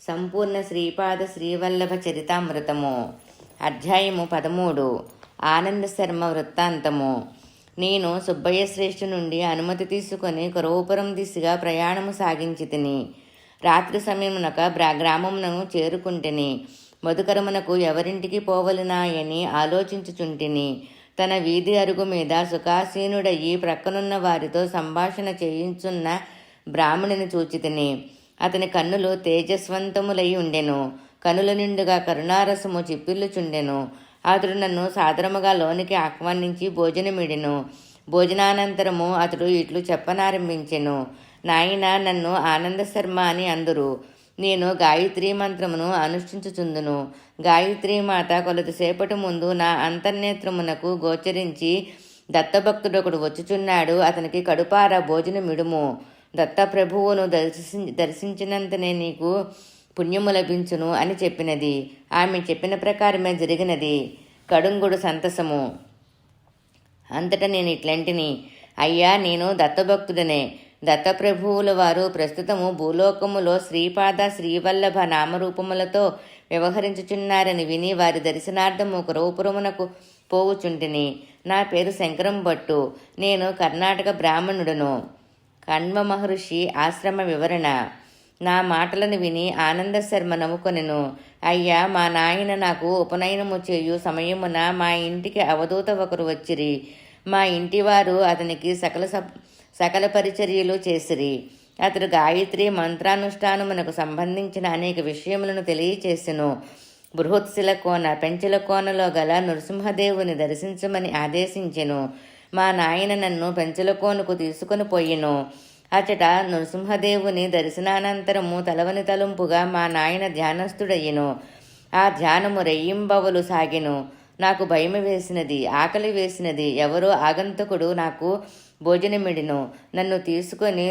సంపూర్ణ శ్రీపాద శ్రీవల్లభ చరితామృతము. అధ్యాయము 13. ఆనంద శర్మ వృత్తాంతము. నేను సుబ్బయ్య శ్రేష్ఠు నుండి అనుమతి తీసుకొని కరోపురం దిశగా ప్రయాణము సాగించి తిని రాత్రి సమయమునక గ్రామమునకు చేరుకుంటుని మధుకరమునకు ఎవరింటికి పోవలనాయని ఆలోచించుచుంటిని. తన వీధి అరుగు మీద సుఖాసీనుడయ్యి ప్రక్కనున్న వారితో సంభాషణ చేయించున్న బ్రాహ్మణుని చూచితిని. అతని కన్నులు తేజస్వంతములై ఉండెను. కనుల నిండుగా కరుణారసము చిప్పిల్లుచుండెను. అతడు నన్ను సాదరముగా లోనికి ఆహ్వానించి భోజనమిడెను. భోజనానంతరము అతడు ఇట్లు చెప్పనారంభించెను. నాయన, నన్ను ఆనంద శర్మ అని అందురు. నేను గాయత్రీ మంత్రమును అనుష్ఠించుచుందును. గాయత్రీమాత కొలదిసేపటి ముందు నా అంతర్నేత్రమునకు గోచరించి దత్తభక్తుడొకడు వచ్చుచున్నాడు, అతనికి కడుపార భోజనమిడుము. దత్తప్రభువును దర్శించినంతనే నీకు పుణ్యము లభించును అని చెప్పినది. ఆమె చెప్పిన ప్రకారమే జరిగినది. కడుంగుడు సంతసము. అంతటా నేను ఇట్లంటిని, అయ్యా, నేను దత్తభక్తుడనే. దత్తప్రభువుల వారు ప్రస్తుతము భూలోకములో శ్రీపాద శ్రీవల్లభ నామరూపములతో వ్యవహరించుచున్నారని విని వారి దర్శనార్థము కరోపురమునకు పోవుచుంటిని. నా పేరు శంకరం భట్టు. నేను కర్ణాటక బ్రాహ్మణుడను. కణ్వ మహర్షి ఆశ్రమ వివరణ. నా మాటలను విని ఆనంద శర్మ నవ్వుకొనెను. అయ్యా, మా నాయన నాకు ఉపనయనము చేయు సమయమున మా ఇంటికి అవధూత ఒకరు వచ్చిరి. మా ఇంటివారు అతనికి సకల పరిచర్యలు చేసిరి. అతడు గాయత్రి మంత్రానుష్ఠానమునకు సంబంధించిన అనేక విషయములను తెలియచేసెను. బృహత్శిల కోన పెంచల కోనలో గల నృసింహదేవుని దర్శించమని ఆదేశించెను. మా నాయన నన్ను పెంచల కోనకు తీసుకొని పోయెను. అచట నృసింహదేవుని దర్శనానంతరము తలవని తలుంపుగా మా నాయన ధ్యానస్థుడయ్యెను. ఆ ధ్యానము రెయ్యింబవలు సాగెను. నాకు భయము వేసినది, ఆకలి వేసినది. ఎవరో ఆగంతకుడు నాకు భోజనమిడిను. నన్ను తీసుకొని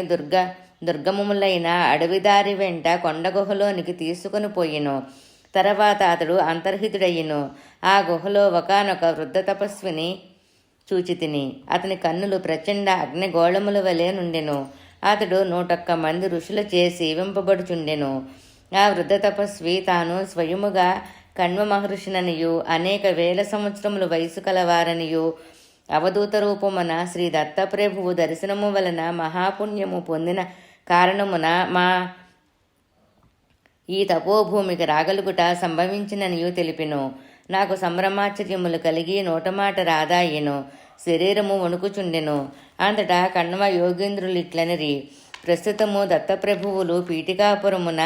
దుర్గమములైన అడవిదారి వెంట కొండగుహలోనికి తీసుకొని పోయెను. తర్వాత అతడు అంతర్హితుడయ్యెను. ఆ గుహలో ఒకానొక వృద్ధ తపస్విని చూచితిని. అతని కన్నులు ప్రచండ అగ్నిగోళముల వలె నుండెను. అతడు 101 మంది ఋషులచే సేవింపబడుచుండెను. ఆ వృద్ధ తపస్వి తాను స్వయముగా కణ్వ మహర్షిననియు అనేక వేల సంవత్సరముల వయసు కలవారనియు అవధూత రూపమున శ్రీ దత్తప్రభువు దర్శనము వలన మహాపుణ్యము పొందిన కారణమున మా ఈ తపోభూమికి రాగలుగుట సంభవించిననియు తెలిపెను. నాకు సంభ్రమాశ్చర్యములు కలిగి నోటమాట రాదాయెను. శరీరము వణుకుచుండెను. అంతటా కణ్వ యోగేంద్రులిట్లనిరి, ప్రస్తుతము దత్తప్రభువులు పీఠికాపురమున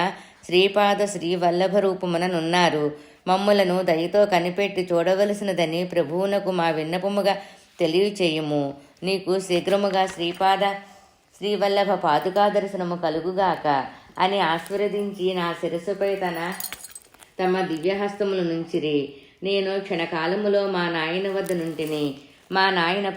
శ్రీపాద శ్రీవల్లభ రూపమున నున్నారు. మమ్ములను దయతో కనిపెట్టి చూడవలసినదని ప్రభువునకు మా విన్నపముగా తెలియచేయుము. నీకు శీఘ్రముగా శ్రీపాద శ్రీవల్లభ పాదుకా దర్శనము కలుగుగాక అని ఆశీర్వదించి నా శిరస్సుపై తమ దివ్యహస్తములు నుంచిరి. నేను క్షణకాలములో మా నాయన వద్ద నుంటిని. మా నాయన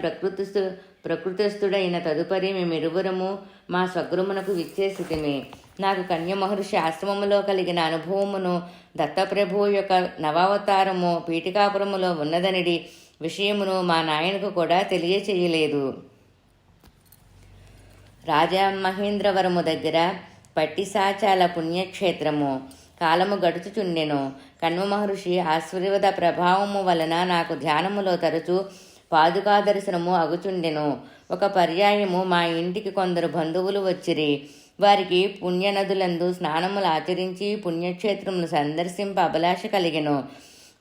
ప్రకృతిస్థుడైన తదుపరి మేమిరువురము మా స్వగృహమునకు విచ్చేసితిమి. నాకు కన్య మహర్షి ఆశ్రమములో కలిగిన అనుభవమును దత్తప్రభువు యొక్క నవావతారము పీఠికాపురములో ఉన్నదనిడి విషయమును మా నాయనకు కూడా తెలియచేయలేదు. రాజమహేంద్రవరము దగ్గర పట్టిసాచాల పుణ్యక్షేత్రము. కాలము గడుచుచుండెను. కణ్వ మహర్షి ఆశీర్వాద ప్రభావము వలన నాకు ధ్యానములో తరచూ పాదుకా దర్శనము అగుచుండెను. ఒక పర్యాయము మా ఇంటికి కొందరు బంధువులు వచ్చిరి. వారికి పుణ్యనదులందు స్నానములు ఆచరించి పుణ్యక్షేత్రమును సందర్శింప అభిలాష కలిగెను.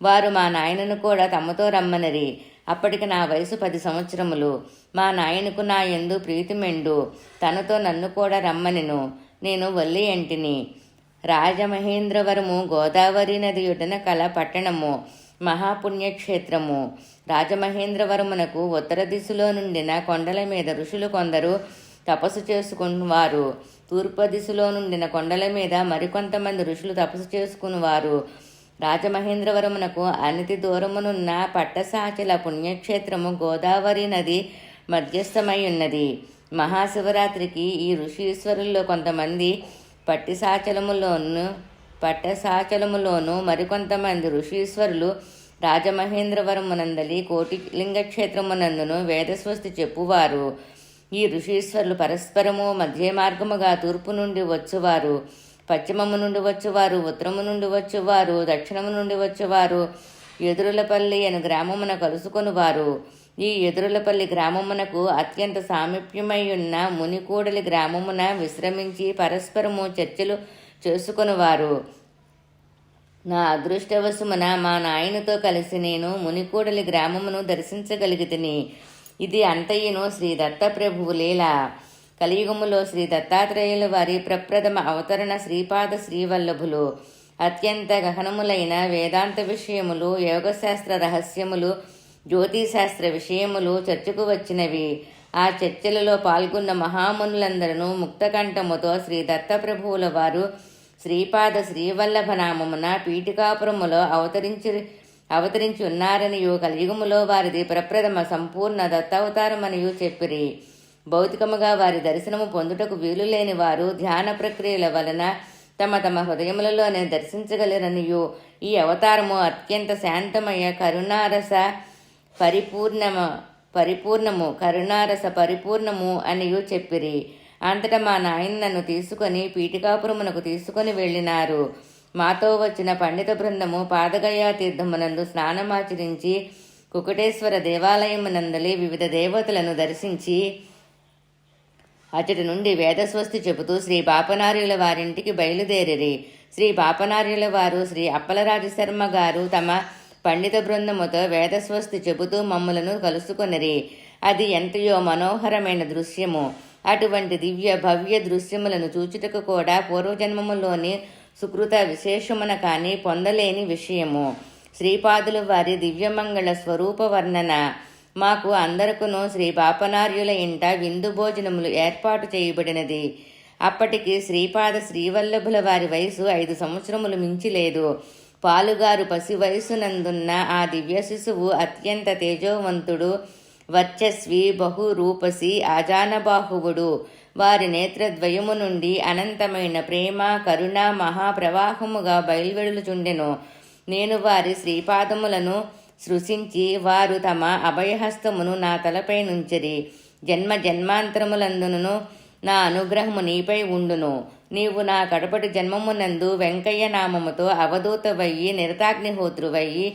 వారు మా నాయనను కూడా తమతో రమ్మనరి. అప్పటికి నా వయసు 10 సంవత్సరములు. మా నాయనకు నా యందు ప్రీతిమెండు. తనతో నన్ను కూడా రమ్మనెను. నేను వల్లి అంటిని. రాజమహేంద్రవరము గోదావరి నది ఒడ్డున కల పట్టణము, మహాపుణ్యక్షేత్రము. రాజమహేంద్రవరమునకు ఉత్తర దిశలో నుండిన కొండల మీద ఋషులు కొందరు తపస్సు చేసుకునివారు. తూర్పు దిశలో నుండిన కొండల మీద మరికొంతమంది ఋషులు తపస్సు చేసుకునివారు. రాజమహేంద్రవరమునకు అనితి దూరమునున్న పట్టసాచల పుణ్యక్షేత్రము గోదావరి నది మధ్యస్థమై ఉన్నది. మహాశివరాత్రికి ఈ ఋషీశ్వరుల్లో కొంతమంది పట్టసాచలములోను మరికొంతమంది ఋషీశ్వరులు రాజమహేంద్రవరమునందలి కోటిలింగ క్షేత్రమునందును వేదస్వస్తి చెప్పువారు. ఈ ఋషీశ్వరులు పరస్పరము మధ్య మార్గముగా తూర్పు నుండి వచ్చువారు. పశ్చిమము నుండి వచ్చువారు, ఉత్తరము నుండి వచ్చువారు, దక్షిణము నుండి వచ్చువారు ఎదురులపల్లి అను గ్రామమున కలుసుకొనువారు. ఈ ఎదురులపల్లి గ్రామమునకు అత్యంత సామీప్యమై ఉన్న మునికూడలి గ్రామమున విశ్రమించి పరస్పరము చర్చలు చేసుకొనువారు. నా అదృష్టవశమున మా నాయనతో కలిసి నేను మునికూడలి గ్రామమును దర్శించగలిగితిని. ఇది అంతయును శ్రీ దత్తప్రభువు లీల. కలియుగములో శ్రీ దత్తాత్రేయుల వారి ప్రప్రథమ అవతరణ శ్రీపాద శ్రీవల్లభులు. అత్యంత గహనములైన వేదాంత విషయములు, యోగశాస్త్ర రహస్యములు, జ్యోతిశాస్త్ర విషయములు చర్చకు వచ్చినవి. ఆ చర్చలలో పాల్గొన్న మహామునులందరూ ముక్తకంఠముతో శ్రీ దత్తప్రభువుల వారు శ్రీపాద శ్రీవల్లభ నామమున పీఠికాపురములో అవతరించి ఉన్నారనియు, కలియుగములో వారిది ప్రప్రథమ సంపూర్ణ దత్తావతారమనియు చెప్పిరి. భౌతికముగా వారి దర్శనము పొందుటకు వీలు లేని వారు ధ్యాన ప్రక్రియల వలన తమ తమ హృదయములలోనే దర్శించగలరనియు, ఈ అవతారము అత్యంత శాంతమయ కరుణారస పరిపూర్ణము అనియు చెప్పిరి. అంతటా మా నాయన నన్ను తీసుకొని పీఠికాపురమునకు తీసుకొని వెళ్ళినారు. మాతో వచ్చిన పండిత బృందము పాదగయా తీర్థమునందు స్నానమాచరించి కుకుటేశ్వర దేవాలయమునందలి వివిధ దేవతలను దర్శించి అచటి నుండి వేదస్వస్తి చెబుతూ శ్రీ పాపనార్యుల వారింటికి బయలుదేరిరి. శ్రీ పాపనార్యుల వారు శ్రీ అప్పలరాజశర్మ గారు తమ పండిత బృందముతో వేదస్వస్తి చెబుతూ మమ్ములను కలుసుకొనిరి. అది ఎంతయో మనోహరమైన దృశ్యము. అటువంటి దివ్య భవ్య దృశ్యములను చూచుటకు కూడా పూర్వజన్మములోని సుకృత విశేషమున కానీ పొందలేని విషయము. శ్రీపాదులు వారి దివ్యమంగళ స్వరూప వర్ణన. మాకు అందరకును శ్రీ పాపనార్యుల ఇంట విందు భోజనములు ఏర్పాటు చేయబడినది. అప్పటికి శ్రీపాద శ్రీవల్లభుల వారి వయసు 5 సంవత్సరములు మించిలేదు. పాలుగారు పసి వయసునందున్న ఆ దివ్య శిశువు అత్యంత తేజోవంతుడు, వర్చస్వి, బహురూపసి, ఆజానబాహువుడు. వారి నేత్రద్వయము నుండి అనంతమైన ప్రేమ, కరుణ మహాప్రవాహముగా బయలువెడుచుండెను. నేను వారి శ్రీపాదములను సృశించి వారు తమ అభయహస్తమును నా తలపై నుంచిరి. జన్మ జన్మాంతరములందును నా అనుగ్రహము నీపై ఉండును. నీవు నా కడపటి జన్మమునందు వెంకయ్య నామముతో అవధూతవయ్యి నిరతాగ్నిహోత్రువయ్యి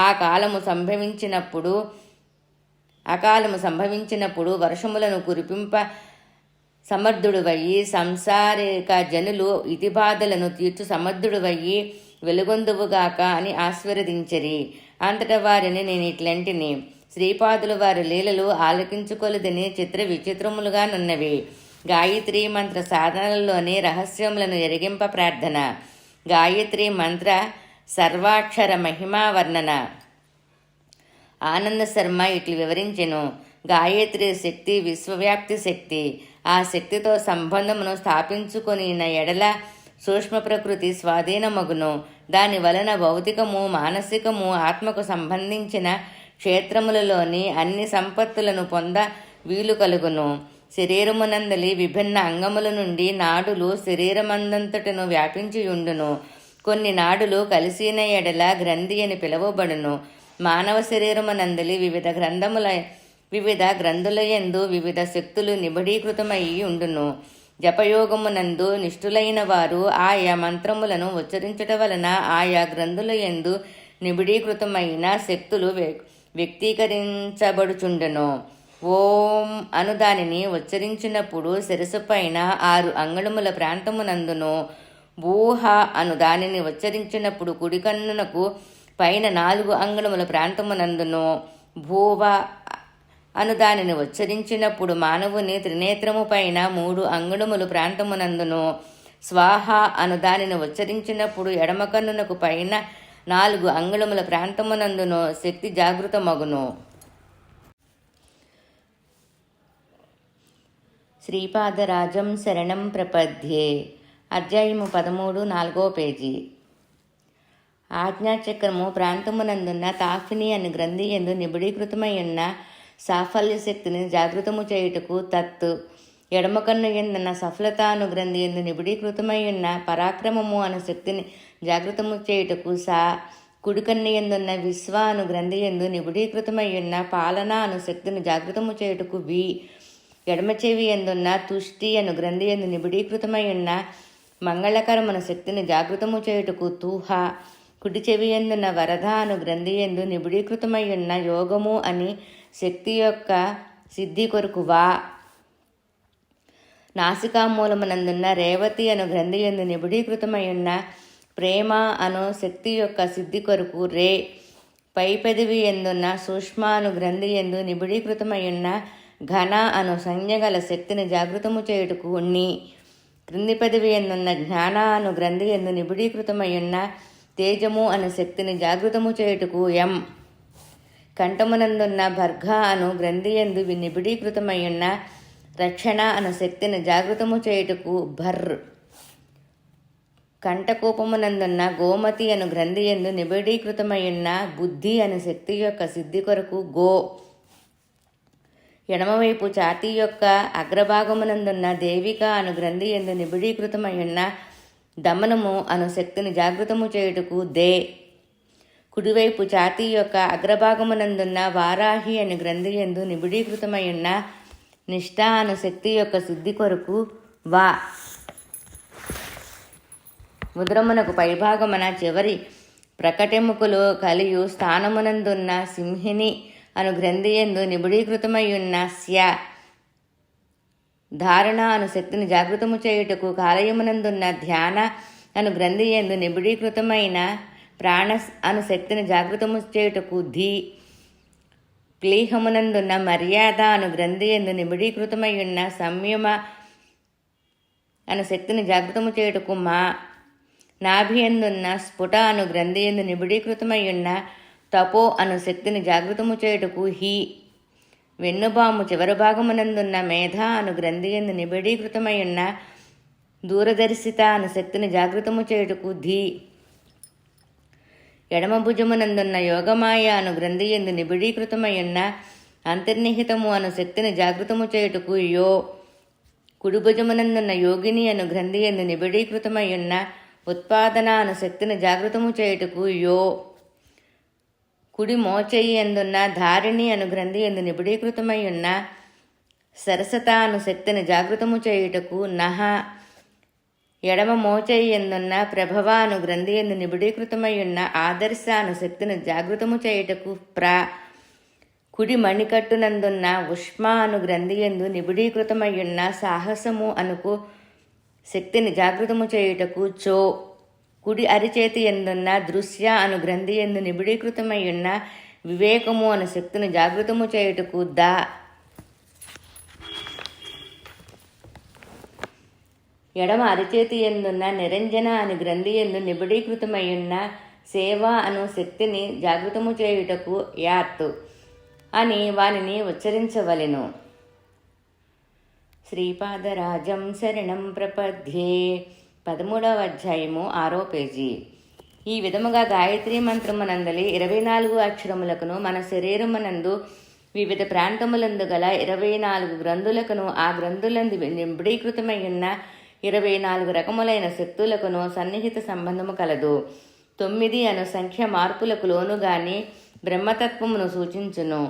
అకాలము సంభవించినప్పుడు వర్షములను కురిపింప సమర్థుడువయ్యి సంసారిక జనులు ఇతిబాధలను తీర్చు సమర్థుడువయ్యి వెలుగొందువుగాక అని ఆశీర్వదించిరి. అంతటా వారిని నేను ఇట్లంటిని. శ్రీపాదులు వారి లీలలు ఆలకించుకొలదని చిత్ర విచిత్రములుగా నున్నవి. గాయత్రీ మంత్ర సాధనలలోని రహస్యములను ఎరిగింప ప్రార్థన. గాయత్రీ మంత్ర సర్వాక్షర మహిమా వర్ణన. ఆనంద శర్మ ఇట్లు వివరించెను. గాయత్రి శక్తి విశ్వవ్యాప్తి శక్తి. ఆ శక్తితో సంబంధమును స్థాపించుకొని ఎడల సూక్ష్మ ప్రకృతి స్వాధీనమగును. దాని వలన భౌతికము, మానసికము, ఆత్మకు సంబంధించిన క్షేత్రములలోని అన్ని సంపత్తులను పొంద వీలు కలుగును. శరీరమునందలి విభిన్న అంగముల నుండి నాడులు శరీరమందంతటను వ్యాపించియుండును. కొన్ని నాడులు కలిసిన ఎడల గ్రంథి అని పిలువబడును. మానవ శరీరమునందలి వివిధ గ్రంథులయందు వివిధ శక్తులు నిబడీకృతమయ్యి ఉండును. జపయోగమునందు నిష్ఠులైన వారు ఆయా మంత్రములను ఉచ్చరించట వలన ఆయా గ్రంథులయందు నిబిడీకృతమైన శక్తులు వ్యక్తీకరించబడుచుండును. ఓం అను దానిని ఉచ్చరించినప్పుడు శిరసు పైన 6 అంగుళముల ప్రాంతమునందును, భూహ అను దానిని ఉచ్చరించినప్పుడు కుడి కన్నునకు పైన 4 అంగుళముల ప్రాంతమునందును, భూవ అను దానిని ఉచ్చరించినప్పుడు మానవుని త్రినేత్రము పైన 3 అంగుళములు ప్రాంతమునందును, స్వాహ అను దానిని ఉచ్చరించినప్పుడు ఎడమ కన్నునకు పైన 4 అంగుళముల ప్రాంతమునందును శక్తి జాగృతమగును. శ్రీపాదరాజం శరణం ప్రపద్యే. అధ్యాయము 13, 4వ పేజీ. ఆజ్ఞాచక్రము ప్రాంతమునందున్న తాఫిని అను గ్రంథి యందు నిబిడీకృతమై ఉన్న సాఫల్య శక్తిని జాగృతము చేయుటకు తత్. ఎడమ కన్ను ఎందున్న సఫలత అను గ్రంథి యందు నిబిడీకృతమై ఉన్న పరాక్రమము అను శక్తిని జాగృతము చేయుటకు సా. కుడి కన్ను ఎందున్న విశ్వ అను గ్రంథి యందు నిబిడీకృతమై ఉన్న పాలన అను శక్తిని జాగృతము చేయుటకు వి. ఎడమ చెవి ఎందున్న తుష్టి అను గ్రంథి యందు నిబిడీకృతమై ఉన్న మంగళకరమున శక్తిని జాగృతము చేయుటకు తూహ, కుడి చెవి ఎందున్న వరద అను గ్రంథి ఎందు నిబిడీకృతమయ్యున్న యోగము అని శక్తి యొక్క సిద్ధి కొరకు వా, నాసికామూలమునందున్న రేవతి అను గ్రంథి ఎందు నిబిడీకృతమయ్యున్న ప్రేమ అను శక్తి యొక్క సిద్ధి కొరకు రే, పై పెదవి ఎందున్న సూక్ష్మ అను గ్రంథి ఎందు నిబిడీకృతమయ్యున్న ఘన అను సంజ్ఞగల శక్తిని జాగృతము చేయుటకు ని, క్రింది పెదవి ఎందున్న జ్ఞాన అను గ్రంథి ఎందు నిబిడీకృతమయ్యున్న తేజము అను శక్తిని జాగృతము చేయుటకు ఎం, కంఠమునందున్న భర్గ అను గ్రంథి ఎందు నిబిడీకృతమయ్యున్న రక్షణ అను శక్తిని జాగృతము చేయుటకు భర్, కంఠకూపమునందున్న గోమతి అను గ్రంథి ఎందు నిబిడీకృతమయ్యున్న బుద్ధి అను శక్తి యొక్క సిద్ధి కొరకు గో, ఎడమవైపు ఛాతీ యొక్క అగ్రభాగమునందున్న దేవిక అను గ్రంథి ఎందు నిబిడీకృతమయ్యున్న దమనము అను శక్తిని జాగృతము చేయుటకు దే, కుడివైపు ఛాతీ యొక్క అగ్రభాగమునందున్న వారాహి అను గ్రంథి ఎందు నిబిడీకృతమయ్యున్న నిష్ఠ అను శక్తి యొక్క సిద్ధి కొరకు వా, ఉదరమునకు పైభాగమున చివరి ప్రకటెముకలు కలియు స్థానమునందున్న సింహిని అను గ్రంథి ఎందు నిబిడీకృతమయ్యున్న స్య, ధారణ అను శక్తిని జాగృతము చేయుటకు కాలయమునందున్న ధ్యాన అను గ్రంథి ఎందు నిబిడీకృతమైన ప్రాణ అను శక్తిని జాగృతము చేయుటకు ధీ, క్లీహమునందున్న మర్యాద అను గ్రంథి ఎందు నిబిడీకృతమయ్యున్న సంయమ అను శక్తిని జాగృతము చేయుటకు మా, నాభి ఎందున్న స్ఫుట అను గ్రంథి ఎందు నిబిడీకృతమయ్యున్న తపో అను శక్తిని జాగృతము చేయుటకు హి, వెన్నుబాము చివరి భాగమునందున్న మేధ అను గ్రంథి ఎందు నిబిడీకృతమయ్యున్న దూరదర్శిత అను శక్తిని జాగృతము చేయుటకు ధీ, ఎడమ భుజమునందున్న యోగమాయ అను గ్రంథి ఎందు నిబిడీకృతమయ్యున్న అంతర్నిహితము అను శక్తిని జాగృతము చేయుటకు యో, కుడి భుజమునందున్న యోగిని అను గ్రంథి ఎందు నిబిడీకృతమయ్యున్న ఉత్పాదన అను శక్తిని జాగృతము చేయుటకు యో, కుడి మోచేయి ఎందున్న ధారిణి అను గ్రంథి ఎందు నిబిడీకృతమయ్యున్న సరసత అను శక్తిని జాగృతము చేయుటకు నహ, ఎడమ మోచేయి ఎందున్న ప్రభవ అను గ్రంథి ఎందు నిబిడీకృతమయ్యున్న ఆదర్శ అను శక్తిని జాగృతము చేయుటకు ప్ర, కుడి మణికట్టునందున్న ఉష్మ అను గ్రంథి ఎందు నిబిడీకృతమయ్యున్న సాహసము అనుకు శక్తిని జాగృతము చేయుటకు చో, కుడి అరిచేతి ఎందున్న దృశ్య అను గ్రంథి ఎందు నిబిడీకృతమయ్యున్న వివేకము అను శక్తిని జాగృతము చేయుటకు ద, ఎడమ అరిచేతి ఎందున్న నిరంజన అను గ్రంథి ఎందు నిబిడీకృతమయ్యున్న సేవ అను శక్తిని జాగృతము చేయుటకు యాత్ అని వానిని ఉచ్చరించవలెను. శ్రీపాదరాజం శరణం ప్రపద్యే. 13వ అధ్యాయము 6వ పేజీ. ఈ విధముగా గాయత్రీ మంత్రమునందలి 24 అక్షరములకును మన శరీరమునందు వివిధ ప్రాంతములందు గల 24 గ్రంథులకును ఆ గ్రంథులందు నిబిడీకృతమైయున్న 24 రకములైన శక్తులకును సన్నిహిత సంబంధము కలదు. 9 అను సంఖ్య మార్పులకు లోను గాని బ్రహ్మతత్వమును సూచించును.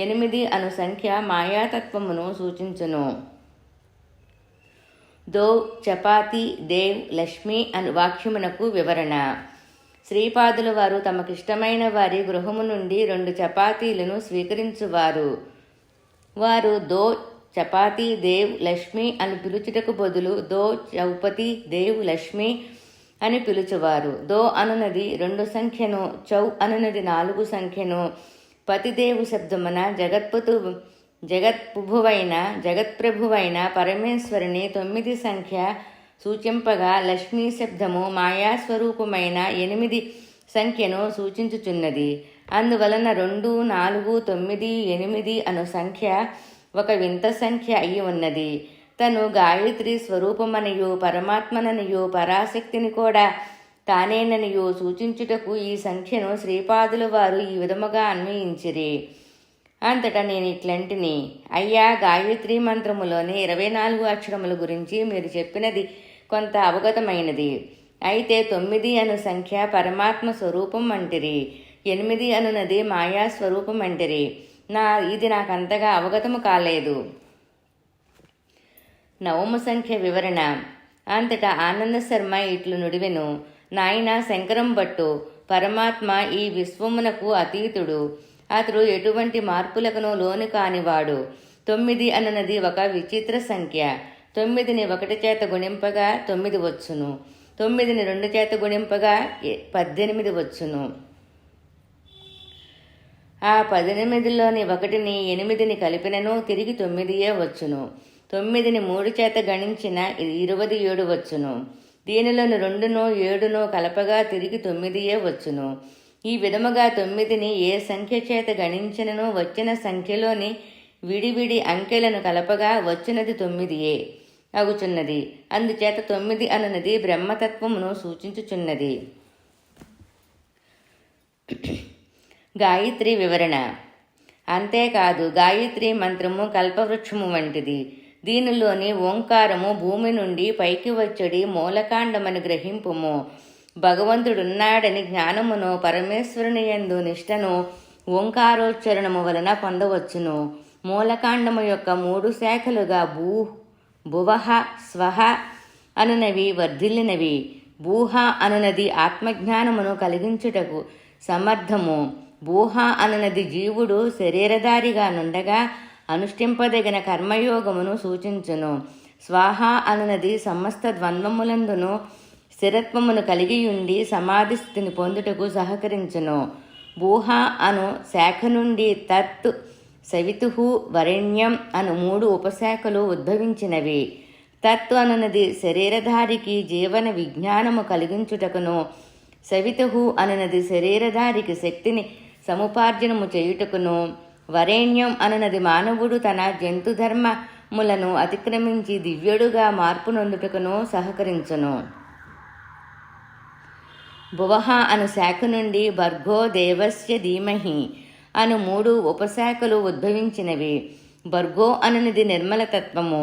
8 అను సంఖ్య మాయాతత్వమును సూచించును. దో, చపాతి, దేవ్, లక్ష్మి అను వాక్యమునకు వివరణ. శ్రీపాదుల వారు తమకిష్టమైన వారి గృహము నుండి 2 చపాతీలను స్వీకరించువారు. వారు దో, చపాతి, దేవ్, లక్ష్మి అని పిలుచుటకు బదులు దో, చౌపతి, దేవ్, లక్ష్మి అని పిలుచువారు. దో అనునది 2 సంఖ్యను, చౌ అనునది 4 సంఖ్యను. పతిదేవు శబ్దమున జగత్ప్రభువైన పరమేశ్వరుని 9 సంఖ్య సూచింపగా, లక్ష్మీ శబ్దము మాయాస్వరూపమైన 8 సంఖ్యను సూచించుచున్నది. అందువలన 2, 4, 9, 8 అను సంఖ్య ఒక వింత సంఖ్య అయి ఉన్నది. తను గాయత్రి స్వరూపమనియు పరమాత్మననియు పరాశక్తిని కూడా తానేననియు సూచించుటకు ఈ సంఖ్యను శ్రీపాదుల వారు ఈ విధముగా అన్వయించిరి. అంతటా నేను ఇట్లంటిని, అయ్యా, గాయత్రీ మంత్రములోని 24 అక్షరముల గురించి మీరు చెప్పినది కొంత అవగతమైనది. అయితే 9 అను సంఖ్య పరమాత్మ స్వరూపం అంటిరి, 8 అనునది మాయా స్వరూపం అంటిరి. ఇది నాకంతగా అవగతము కాలేదు. 9వ సంఖ్య వివరణ. అంతటా ఆనంద శర్మ ఇట్లు నుడివెను. నాయన శంకరం భట్టు, పరమాత్మ ఈ విశ్వమునకు అతీతుడు. అతడు ఎటువంటి మార్పులకును లోను కానివాడు. 9 అనున్నది ఒక విచిత్ర సంఖ్య. 9ని 1 చేత గుణింపగా 9 వచ్చును. 9ని 2 చేత గుణింపగా 18 వచ్చును. ఆ 18లోని 1ని 8ని కలిపినను తిరిగి 9 వచ్చును. 9ని 3 చేత గణించిన 27 వచ్చును. దీనిలోని 2ను 7ను కలపగా తిరిగి 9 వచ్చును. ఈ విధముగా 9ని ఏ సంఖ్య చేత గణించినను వచ్చిన సంఖ్యలోని విడివిడి అంకెలను కలపగా వచ్చినది 9 అగుచున్నది. అందుచేత 9 అనున్నది బ్రహ్మతత్వమును సూచించుచున్నది. గాయత్రి వివరణ. అంతేకాదు గాయత్రి మంత్రము కల్పవృక్షము వంటిది. దీనిలోని ఓంకారము భూమి నుండి పైకి వచ్చడి మూలకాండమని గ్రహింపుము. భగవంతుడున్నాడని జ్ఞానమును పరమేశ్వరుని యందు నిష్టను ఓంకారోచ్చరణము వలన పొందవచ్చును. మూలకాండము యొక్క 3 శాఖలుగా భువః స్వహ అనునవి వర్ధిల్లినవి. భూహ అనునది ఆత్మజ్ఞానమును కలిగించుటకు సమర్థము. భూహ అనునది జీవుడు శరీరధారిగా నుండగా అనుష్ఠింపదగిన కర్మయోగమును సూచించును. స్వాహ అనునది సమస్త ద్వంద్వములందును స్థిరత్వమును కలిగియుండి సమాధి స్థితిని పొందుటకు సహకరించును. భూహ అను శాఖ నుండి తత్, సవితుః, వరేణ్యం అను 3 ఉపశాఖలు ఉద్భవించినవి. తత్ అనునది శరీరధారికి జీవన విజ్ఞానము కలిగించుటకును, సవితుః అనునది శరీరధారికి శక్తిని సముపార్జనము చేయుటకును, వరేణ్యం అనునది మానవుడు తన జంతుధర్మములను అతిక్రమించి దివ్యుడుగా మార్పు నొందుటకును సహకరించును. భువః అను శాఖ నుండి భర్గో దేవస్య ధీమహి అను 3 ఉపశాఖలు ఉద్భవించినవి. భర్గో అనునది నిర్మలతత్వము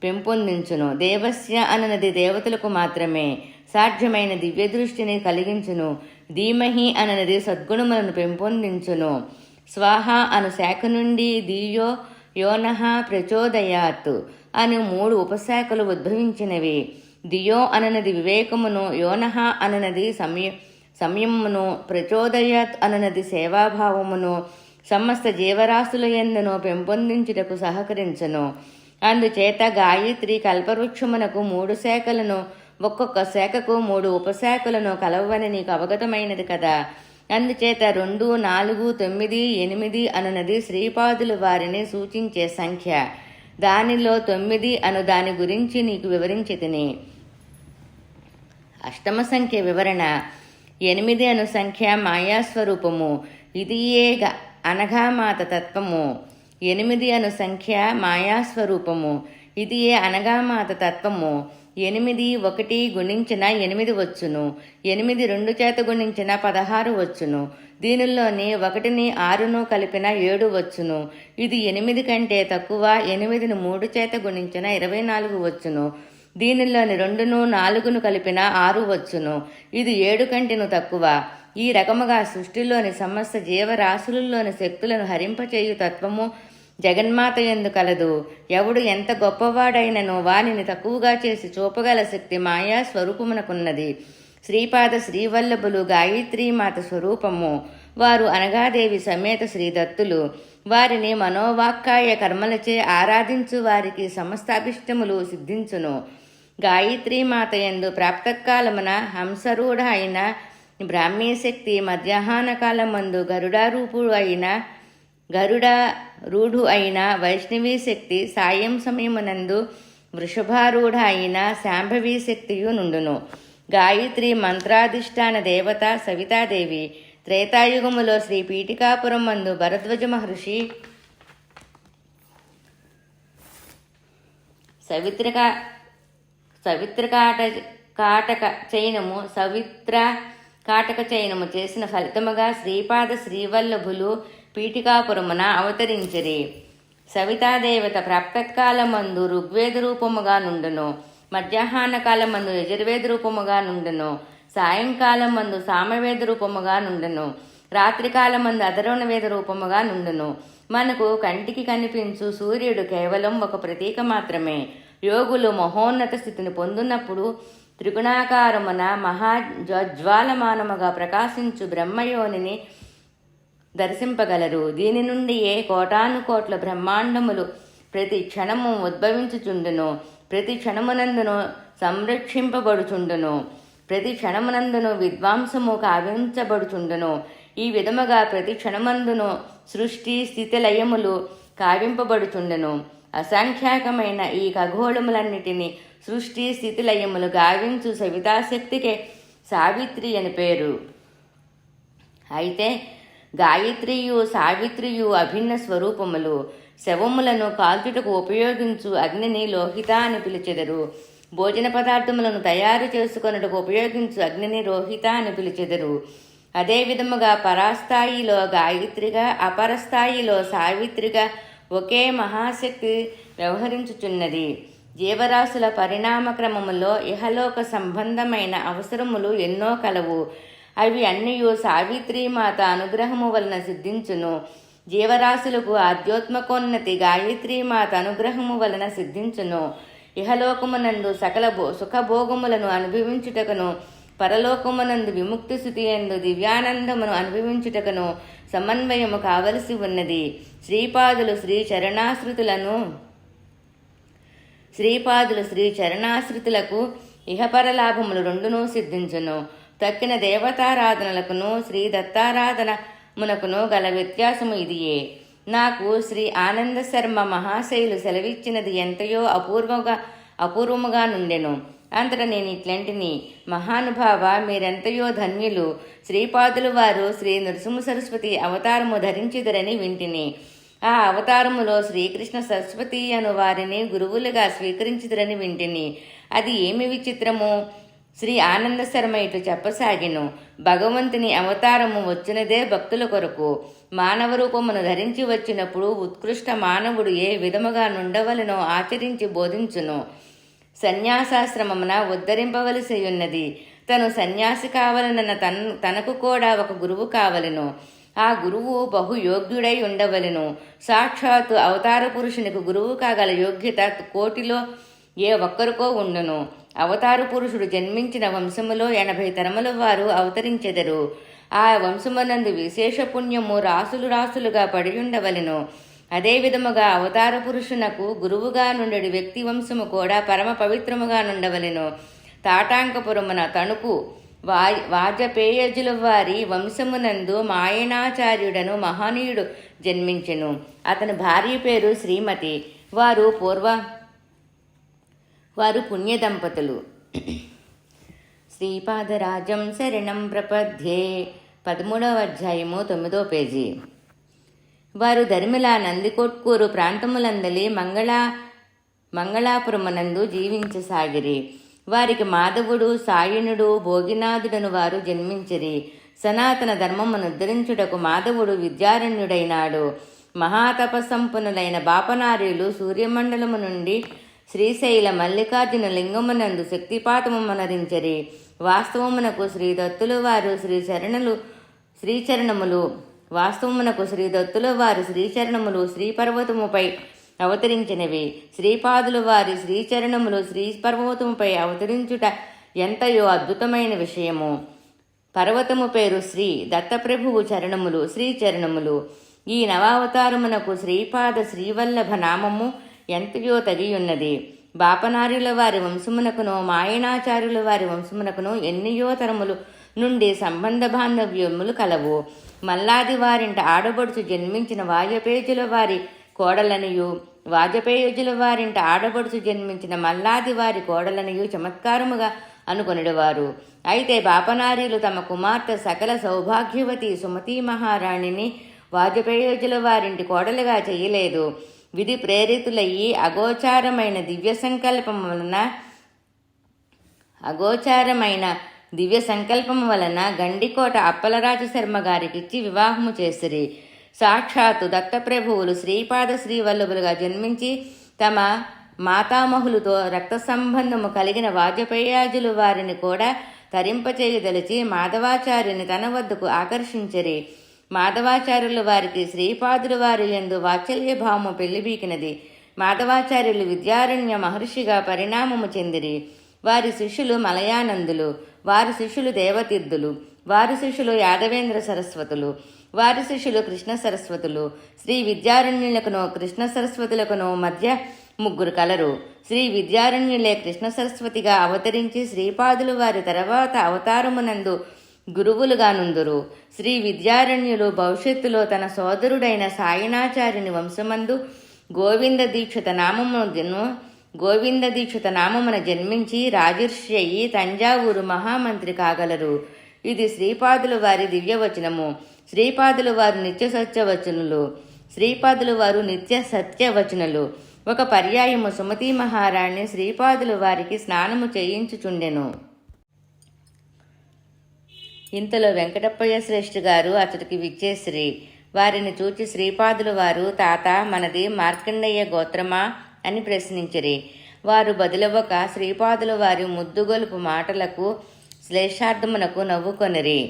పెంపొందించును. దేవస్య అనునది దేవతలకు మాత్రమే సాధ్యమైన దివ్య దృష్టిని కలిగించును. ధీమహి అనునది సద్గుణములను పెంపొందించును. స్వాహ అను శాఖ నుండి ధియో యోనః ప్రచోదయాత్ అను 3 ఉపశాఖలు ఉద్భవించినవి. ధియో అనునది వివేకమును, యోనః అనునది సంయమమును, ప్రచోదయాత్ అనునది సేవాభావమును సమస్త జీవరాశుల యందును పెంపొందించుటకు సహకరించును. అందుచేత గాయత్రి కల్పవృక్షమునకు 3 శాఖలను, ఒక్కొక్క శాఖకు 3 ఉపశాఖలను కలవని నీకు అవగతమైనది కదా. అందుచేత 2, 4, 9, 8 అనున్నది శ్రీపాదులు వారిని సూచించే సంఖ్య. దానిలో 9 అను దాని గురించి నీకు వివరించి తిని. అష్టమ సంఖ్య వివరణ. 8 అను సంఖ్య మాయాస్వరూపము. ఇది అనఘామాత తత్వము. 8 అను సంఖ్య మాయాస్వరూపము. ఇది అనఘామాత తత్వము. 8 1 గుణించిన 8 వచ్చును. 8 2 చేత గుణించిన 16 వచ్చును. దీనిలోని 1ని 6ను కలిపిన 7 వచ్చును. ఇది 8 కంటే తక్కువ. 8ని 3 చేత గుణించిన 24 వచ్చును. దీనిలోని 2ను 4ను కలిపిన 6 వచ్చును. ఇది 7 కంటేను తక్కువ. ఈ రకముగా సృష్టిలోని సమస్త జీవరాశులలోని శక్తులను హరింపచేయు తత్వము జగన్మాత యందు కలదు. ఎవడు ఎంత గొప్పవాడైనను వానిని తక్కువగా చేసి చూపగల శక్తి మాయా స్వరూపమునకున్నది. శ్రీపాద శ్రీవల్లభులు గాయత్రీమాత స్వరూపము. వారు అనగాదేవి సమేత శ్రీదత్తులు. వారిని మనోవాక్కాయ కర్మలచే ఆరాధించు వారికి సమస్త అభిష్టములు సిద్ధించును. గాయత్రీమాత యందు ప్రాప్తకాలమున హంసరూఢ అయిన బ్రాహ్మీ శక్తి, మధ్యాహ్న కాలమందు గరుడారూఢు అయిన వైష్ణవీ శక్తి, సాయం సమయమునందు వృషభారూఢ అయిన శాంభవీ శక్తియు నుండును. గాయత్రి మంత్రాధిష్టాన దేవత సవితాదేవి. త్రేతాయుగములో శ్రీ పీఠికాపురం మందు భరద్వాజ మహర్షి కాటక చయనము చేసిన ఫలితముగా శ్రీపాద శ్రీవల్లభులు పీఠికాపురమున అవతరించిరి. సవితాదేవత ప్రాప్తకాలమందు ఋగ్వేద రూపముగా నుండును. మధ్యాహ్న కాలమందు యజుర్వేద రూపముగా నుండును. సాయంకాలమందు సామవేద రూపముగా నుండును. రాత్రికాలమందు అధర్వణ వేద రూపముగా నుండును. మనకు కంటికి కనిపించు సూర్యుడు కేవలం ఒక ప్రతీక మాత్రమే. యోగులు మహోన్నత స్థితిని పొందున్నప్పుడు త్రిగుణాకారమున మహాజ్వాలమానముగా ప్రకాశించు బ్రహ్మయోనిని దర్శింపగలరు. దీని నుండి కోటానుకోట్ల బ్రహ్మాండములు ప్రతి క్షణము ఉద్భవించుచుండును, ప్రతి క్షణమునందును సంరక్షింపబడుచుండును, ప్రతి క్షణమునందును విద్వాంసము కావించబడుచుండును. ఈ విధముగా ప్రతి క్షణమందును సృష్టి స్థితి లయములు కావింపబడుచుండును. అసంఖ్యాకమైన ఈ ఖగోళములన్నిటినీ సృష్టి స్థితి లయములు గావించు సవితాశక్తికే సావిత్రి అని పేరు. అయితే గాయత్రియు సావిత్రియు అభిన్న స్వరూపములు. శవములను కాల్చుటకు ఉపయోగించు అగ్నిని లోహిత అని పిలిచెదరు. భోజన పదార్థములను తయారు చేసుకొనుటకు ఉపయోగించు అగ్నిని రోహిత అని పిలిచెదరు. అదే విధముగా పరాస్థాయిలో గాయత్రిగా, అపరస్థాయిలో సావిత్రిగా ఒకే మహాశక్తి వ్యవహరించుచున్నది. జీవరాశుల పరిణామ క్రమములో ఇహలోక సంబంధమైన అవసరములు ఎన్నో కలవు. అవి అన్నియు సావిత్రీమాత అనుగ్రహము వలన సిద్ధించును. జీవరాశులకు ఆధ్యాత్మకోన్నతి గాయత్రీమాత అనుగ్రహము వలన సిద్ధించును. ఇహలోకమునందు సకల సుఖభోగములను అనుభవించుటకును, పరలోకమునందు విముక్తి స్థితి యందు దివ్యానందమును అనుభవించుటకును సమన్వయము కావలసి ఉన్నది. శ్రీపాదులు శ్రీ చరణాశ్రితులకు ఇహపరలాభములు రెండునూ సిద్ధించును. తక్కిన దేవతారాధనలకును శ్రీ దత్తారాధనమునకును గల వ్యత్యాసము ఇదియే. నాకు శ్రీ ఆనంద శర్మ మహాశయులు సెలవిచ్చినది ఎంతయో అపూర్వముగా నుండెను. అంతటా నేను ఇట్లాంటిని, మహానుభావ, మీరెంతయో ధన్యులు. శ్రీపాదులు వారు శ్రీ నృసింహ సరస్వతి అవతారము ధరించిదరని వింటిని. ఆ అవతారములో శ్రీకృష్ణ సరస్వతి అను వారిని గురువులుగా స్వీకరించిదరని వింటిని. అది ఏమి విచిత్రము! శ్రీ ఆనంద శర్మ ఇటు చెప్పసాగిను. భగవంతుని అవతారము వచ్చినదే భక్తుల కొరకు. మానవ రూపమును ధరించి వచ్చినప్పుడు ఉత్కృష్ట మానవుడు ఏ విధముగా నుండవలనో ఆచరించి బోధించును. సన్యాసాశ్రమమున ఉద్ధరింపవలసి ఉన్నది. తను సన్యాసి కావలనన్న తనకు కూడా ఒక గురువు కావలెను. ఆ గురువు బహుయోగ్యుడై ఉండవలెను. సాక్షాత్తు అవతార పురుషునికి గురువు కాగల యోగ్యత కోటిలో ఏ ఒక్కరికో ఉండును. అవతార పురుషుడు జన్మించిన వంశములో 80 తరముల వారు అవతరించెదరు. ఆ వంశమునందు విశేష పుణ్యము రాసులుగా పడి ఉండవలెను. అదే విధముగా అవతార పురుషునకు గురువుగా నుండి వ్యక్తి వంశము కూడా పరమ పవిత్రముగా నుండవలెను. తాటాంకపురమున తణుకు వాజపేయజుల వారి వంశమునందు మాయనాచార్యుడను మహనీయుడు జన్మించెను. అతని భార్య పేరు శ్రీమతి. వారు పుణ్య దంపతులు. శ్రీపాదరాజం శరణం ప్రపద్యే 13వ అధ్యాయము 9వ పేజీ. వారు ధర్మిల నందికొట్కూరు ప్రాంతములందలి మంగళాపురమునందు జీవించసాగిరి. వారికి మాధవుడు, సాయనుడు, భోగినాథుడను వారు జన్మించిరి. సనాతన ధర్మమును ఉద్ధరించుటకు మాధవుడు విద్యారణ్యుడైనాడు. మహాతపసంపన్నులైన బాపనార్యులు సూర్యమండలము నుండి శ్రీశైల మల్లికార్జున లింగమునందు శక్తిపాతమునరించరి. వాస్తవమునకు శ్రీదత్తుల వారు శ్రీచరణములు శ్రీపర్వతముపై అవతరించినవి. శ్రీపాదుల వారి శ్రీచరణములు శ్రీపర్వతముపై అవతరించుట ఎంతయో అద్భుతమైన విషయము. పర్వతము పేరు శ్రీ, దత్తప్రభువు చరణములు శ్రీచరణములు. ఈ నవావతారమునకు శ్రీపాద శ్రీవల్లభ నామము ఎంతయో తగియున్నది. బాపనార్యుల వారి వంశమునకును మాయనాచార్యుల వారి వంశమునకును ఎన్నియో తరములు నుండి సంబంధ బాంధవ్యములు కలవు. మల్లాది వారింట ఆడబడుచు జన్మించిన వాజపేయుల వారి కోడలనియు, వాజపేయుల వారింట ఆడబడుచు జన్మించిన మల్లాది వారి కోడలనియు చమత్కారముగా అనుకొనిడవారు. అయితే బాపనార్యులు తమ కుమార్తె సకల సౌభాగ్యవతి సుమతీ మహారాణిని వాజపేయుల వారింటి కోడలుగా చేయలేదు. విధి ప్రేరితులయ్యి అగోచారమైన దివ్య సంకల్పము వలన గండికోట అప్పలరాజు శర్మ గారికిచ్చి వివాహము చేసిరి. సాక్షాత్తు దత్తప్రభువులు శ్రీపాద శ్రీవల్లభులుగా జన్మించి తమ మాతామహులతో రక్త సంబంధము కలిగిన వాజపేయాజులు వారిని కూడా తరింపచేయదలిచి మాధవాచార్యుని తన వద్దకు ఆకర్షించరి. మాధవాచార్యుల వారికి శ్రీపాదుల వారి యందు వాత్సల్య భావము పెళ్లిబీకినది. మాధవాచార్యులు విద్యారణ్య మహర్షిగా పరిణామము చెందిరి. వారి శిష్యులు మలయానందులు, వారి శిష్యులు దేవతీర్థులు, వారి శిష్యులు యాదవేంద్ర సరస్వతులు, వారి శిష్యులు కృష్ణ సరస్వతులు. శ్రీ విద్యారణ్యులకును కృష్ణ సరస్వతులకును మధ్య ముగ్గురు కలరు. శ్రీ విద్యారణ్యులే కృష్ణ సరస్వతిగా అవతరించి శ్రీపాదులు వారి తర్వాత అవతారమునందు గురువులుగా నుందురు. శ్రీ విద్యారణ్యులు భవిష్యత్తులో తన సోదరుడైన సాయనాచార్యుని వంశమందు గోవింద దీక్షిత నామమున జన్మించి రాజర్షి అయి తంజావూరు మహామంత్రి కాగలరు. ఇది శ్రీపాదుల వారి దివ్యవచనము. శ్రీపాదులు వారు నిత్య సత్యవచనులు. ఒక పర్యాయము సుమతీ మహారాణి శ్రీపాదులు వారికి స్నానము చేయించుచుండెను. ఇంతలో వెంకటప్పయ్య శ్రేష్ఠి గారు అతడికి విచ్చేసిరి. వారిని చూచి శ్రీపాదులు వారు, తాత, మనది మార్కండేయ గోత్రమా అని ప్రశ్నించిరి. వారు బదులవ్వక శ్రీపాదుల వారి ముద్దుగొలుపు మాటలకు శ్లేషార్థమునకు నవ్వుకొనిరి.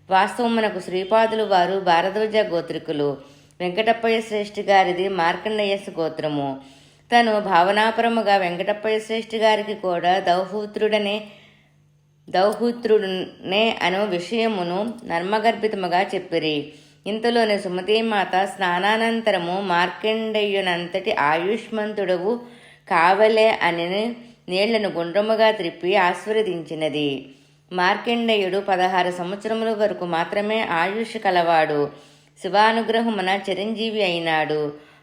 వాస్తవమునకు శ్రీపాదులు వారు భారద్వాజ గోత్రికులు. వెంకటప్పయ్య శ్రేష్ఠి గారిది మార్కండేయస్ గోత్రము. తను భావనాపరముగా వెంకటప్పయ్య శ్రేష్ఠి గారికి కూడా దౌహూత్రుడునే అను విషయమును నర్మగర్భితముగా చెప్పిరి. ఇంతలోనే సుమతీమాత స్నానానంతరము మార్కండేయునంతటి ఆయుష్మంతుడవు కావలే అని నీళ్లను గుండ్రముగా త్రిప్పి ఆశీర్వదించినది. మార్కండేయుడు 16 సంవత్సరముల వరకు మాత్రమే ఆయుష్ కలవాడు. శివానుగ్రహమున చిరంజీవి అయినాడు.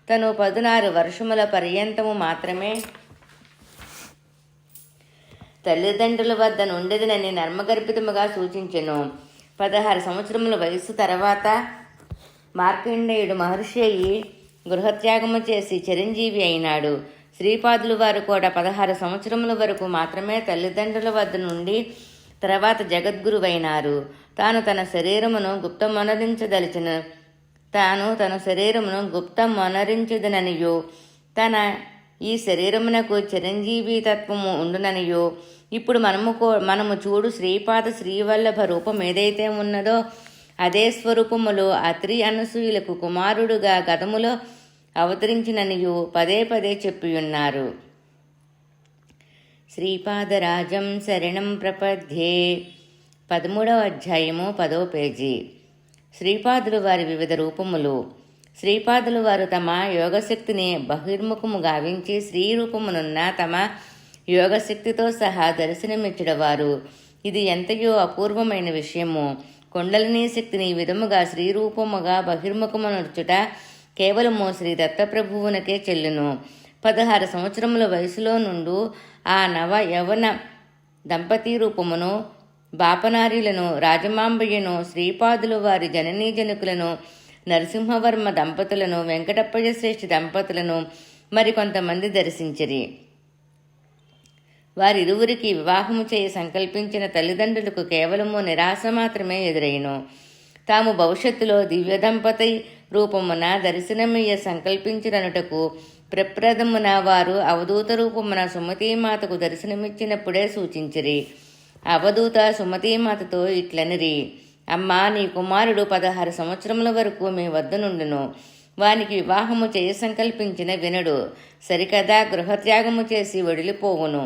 తను 16 వర్షముల పర్యంతము మాత్రమే తల్లిదండ్రుల వద్ద నుండెదనని నర్మగర్భితముగా సూచించెను. 16 సంవత్సరముల వయస్సు తర్వాత మార్కండేయుడు మహర్షి అయి గృహత్యాగము చేసి చిరంజీవి అయినాడు. శ్రీపాదులు వారు కూడా 16 సంవత్సరముల వరకు మాత్రమే తల్లిదండ్రుల వద్ద నుండి తర్వాత జగద్గురువైనారు. తాను తన శరీరమును గుప్తమొనరించుదననియో తన ఈ శరీరమునకు చిరంజీవి తత్వము ఉండుననియో ఇప్పుడు మనము చూడు శ్రీపాద శ్రీవల్లభ రూపం ఏదైతే ఉన్నదో అదే స్వరూపములో అత్రి అనసూయులకు కుమారుడుగా గతములో అవతరించిననియు పదే పదే చెప్పియున్నారు. శ్రీపాదరాజం శరణం ప్రపద్యే 13వ అధ్యాయము 10వ పేజీ. శ్రీపాదులు వారి వివిధ రూపములు. శ్రీపాదులు వారు తమ యోగశక్తిని బహిర్ముఖము గావించి శ్రీరూపమునున్న తమ యోగశక్తితో సహా దర్శనమిచ్చడవారు. ఇది ఎంతయో అపూర్వమైన విషయము. కొండలిని శక్తిని ఈ విధముగా శ్రీరూపముగా బహిర్ముఖమునర్చుట కేవలము శ్రీ దత్తప్రభువునకే చెల్లును. 16 సంవత్సరముల వయసులో నుండు ఆ నవ యవన దంపతీ రూపమును, బాపనారీలను, రాజమాంబయ్యను, శ్రీపాదులు వారి జననీ జనకులను, నరసింహవర్మ దంపతులను, వెంకటప్పయ్య శ్రేష్ఠి దంపతులను మరికొంతమంది దర్శించిరి. వారిరువురికి వివాహము చేయ సంకల్పించిన తల్లిదండ్రులకు కేవలము నిరాశ మాత్రమే ఎదురైను. తాము భవిష్యత్తులో దివ్య దంపతి రూపమున దర్శనమయ్య సంకల్పించిననుటకు ప్రప్రథమున వారు అవధూత రూపమున సుమతీమాతకు దర్శనమిచ్చినప్పుడే సూచించిరి. అవధూత సుమతీమాతతో ఇట్లనిరి, అమ్మా, నీ కుమారుడు 16 సంవత్సరముల వరకు మీ వద్ద నుండును. వానికి వివాహము చేయ సంకల్పించిన వినడు. సరికదా గృహత్యాగము చేసి వడిలిపోవును.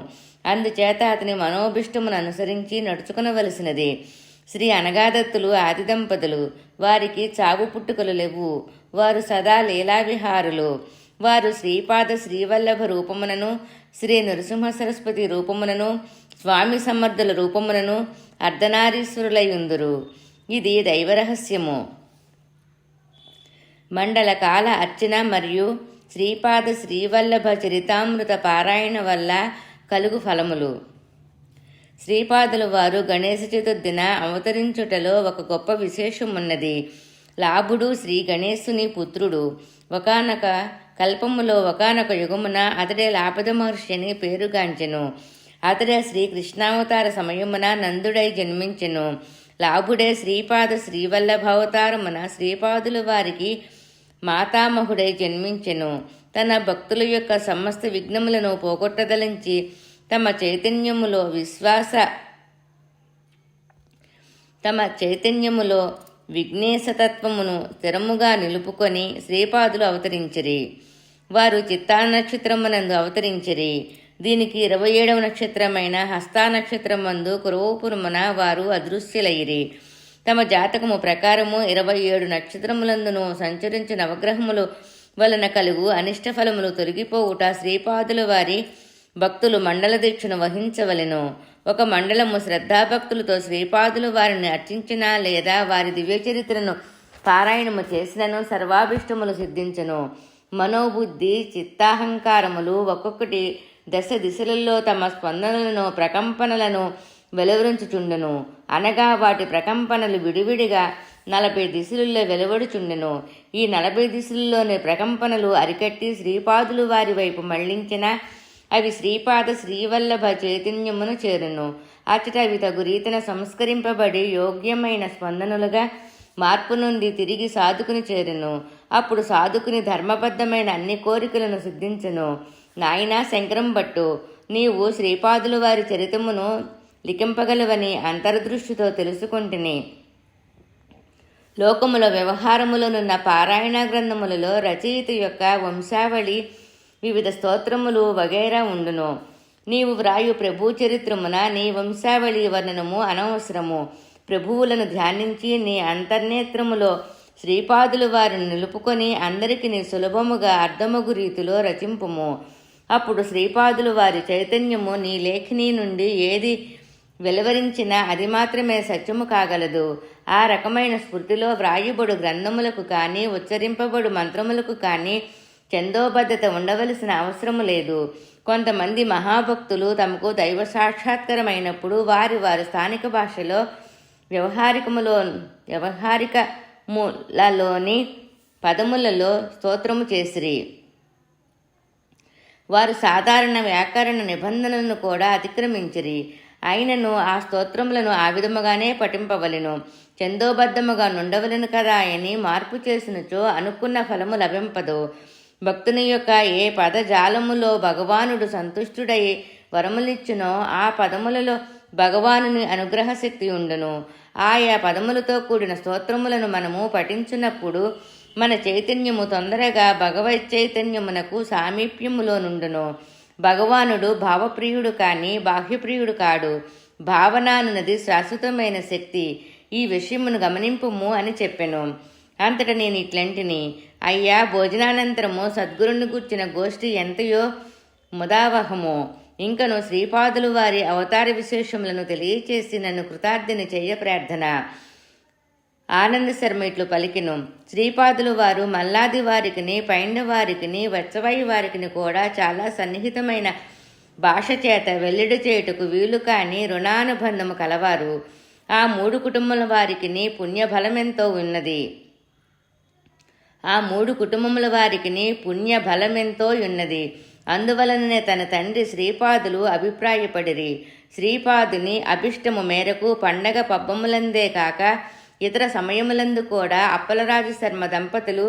అందుచేత అతని మనోభిష్టమును అనుసరించి నడుచుకునవలసినది. శ్రీ అనగాదత్తులు ఆది దంపతులు. వారికి చావు పుట్టుకలు లేవు. వారు సదా లీలావిహారులు. వారు శ్రీపాద శ్రీవల్లభ రూపమునను, శ్రీ నరసింహ సరస్వతి రూపమునను, స్వామి సమర్థుల రూపమునను అర్ధనారీశ్వరులయుందురు. ఇది దైవరహస్యము. మండల కాల అర్చన మరియు శ్రీపాద శ్రీవల్లభ చరితామృత పారాయణ వల్ల కలుగు ఫలములు. శ్రీపాదుల వారు గణేశ చతుర్థిన అవతరించుటలో ఒక గొప్ప విశేషమున్నది. లాభుడు శ్రీ గణేశుని పుత్రుడు. ఒకానొక కల్పములో ఒకానొక యుగమున అతడే లాపద మహర్షి అని పేరుగాంచెను. అతడే శ్రీకృష్ణావతార సమయమున నందుడై జన్మించెను. లాభుడే శ్రీపాద శ్రీవల్లభావతారమున శ్రీపాదుల వారికి మాతామహుడై జన్మించెను. తన భక్తుల యొక్క సమస్త విఘ్నములను పోగొట్టదలించి తమ చైతన్యములో విఘ్నేశతత్వమును స్థిరముగా నిలుపుకొని శ్రీపాదులు అవతరించిరి. వారు చిత్తా నక్షత్రమునందు అవతరించిరి. దీనికి 27వ నక్షత్రమైన హస్తా నక్షత్రమందు కురవపురమున వారు అదృశ్యులైరి. తమ జాతకము ప్రకారము 27 నక్షత్రములందును సంచరించు నవగ్రహములు వలన కలుగు అనిష్ట ఫలములు తొలగిపోవుట శ్రీపాదుల వారి భక్తులు మండల దీక్షను వహించవలెను. ఒక మండలము శ్రద్ధాభక్తులతో శ్రీపాదులు వారిని అర్చించినా లేదా వారి దివ్యచరిత్రను పారాయణము చేసినను సర్వాభిష్టములు సిద్ధించును. మనోబుద్ధి చిత్తాహంకారములు ఒక్కొక్కటి దశ దిశలలో తమ స్పందనలను ప్రకంపనలను వెలువరించుచుండును. అనగా వాటి ప్రకంపనలు విడివిడిగా 40 దిశలలో వెలువడుచుండెను. ఈ 40 దిశలలోని ప్రకంపనలు అరికట్టి శ్రీపాదులు వారి వైపు మళ్లించిన అవి శ్రీపాద శ్రీవల్లభ చైతన్యమును చేరును. అచట అవి తగు రీతిన సంస్కరింపబడి యోగ్యమైన స్పందనలుగా మార్పు నుండి తిరిగి సాధుకుని చేరును. అప్పుడు సాధుకుని ధర్మబద్ధమైన అన్ని కోరికలను సిద్ధించును. నాయనా శంకరం భట్టు, నీవు శ్రీపాదులు వారి చరితమును లిఖింపగలవని అంతర్దృష్టితో తెలుసుకుంటుని. లోకముల వ్యవహారములనున్న పారాయణ గ్రంథములలో రచయిత యొక్క వంశావళి వివిధ స్తోత్రములు వగైరా ఉండును. నీవు వ్రాయు ప్రభు చరిత్రమున నీ వంశావళి వర్ణనము అనవసరము. ప్రభువులను ధ్యానించి నీ అంతర్నేత్రములో శ్రీపాదులు వారిని నిలుపుకొని అందరికి నీ సులభముగా అర్థమగు రీతిలో రచింపుము. అప్పుడు శ్రీపాదులు వారి చైతన్యము నీ లేఖిని నుండి ఏది వెలువరించినా అది మాత్రమే సత్యము కాగలదు. ఆ రకమైన స్ఫూర్తిలో వ్రాయబడు గ్రంథములకు కానీ ఉచ్చరింపబడు మంత్రములకు కానీ చందోబద్ధత ఉండవలసిన అవసరము లేదు. కొంతమంది మహాభక్తులు తమకు దైవ సాక్షాత్కారమైనప్పుడు వారి స్థానిక భాషలో వ్యవహారికములలోని పదములలో స్తోత్రము చేసిరి. వారు సాధారణ వ్యాకరణ నిబంధనలను కూడా అతిక్రమించిరి. అయినను ఆ స్తోత్రములను ఆ విధముగానే పఠింపవలెను. చందోబద్ధముగా నుండవలెను కదా అని మార్పు చేసినచో అనుకున్న ఫలము లభింపదు. భక్తుని యొక్క ఏ పదజాలములో భగవానుడు సంతుష్టుడై వరములిచ్చునో ఆ పదములలో భగవానుని అనుగ్రహ శక్తి ఉండును. ఆయా పదములతో కూడిన స్తోత్రములను మనము పఠించున్నప్పుడు మన చైతన్యము తొందరగా భగవత్ చైతన్యమునకు సామీప్యములో నుండును. భగవానుడు భావప్రియుడు కానీ బాహ్యప్రియుడు కాడు. భావనానున్నది శాశ్వతమైన శక్తి. ఈ విషయమును గమనింపుము అని చెప్పెను. అంతటా నేను ఇట్లంటిని, అయ్యా, భోజనానంతరము సద్గురుని గూర్చిన గోష్ఠి ఎంతయో ముదావహము. ఇంకను శ్రీపాదులు వారి అవతార విశేషములను తెలియచేసి నన్ను కృతార్థిని చెయ్య ప్రార్థన. ఆనంద శర్మ ఇట్లు పలికిను. శ్రీపాదులు వారు మల్లాది వారికిని పైండ వారికిని వత్సవాయి వారికిని కూడా చాలా సన్నిహితమైన భాష చేత వెల్లడి చేయుటకు వీలు కాని రుణానుబంధము కలవారు. ఆ 3 కుటుంబముల వారికిని పుణ్యబలమెంతో ఉన్నది. పుణ్యబలమెంతో ఉన్నది. అందువలననే తన తండ్రి శ్రీపాదులు అభిప్రాయపడిరి. శ్రీపాదుని అభిష్టము మేరకు పండగ పబ్బములందే కాక ఇతర సమయములందు కూడా అప్పలరాజు శర్మ దంపతులు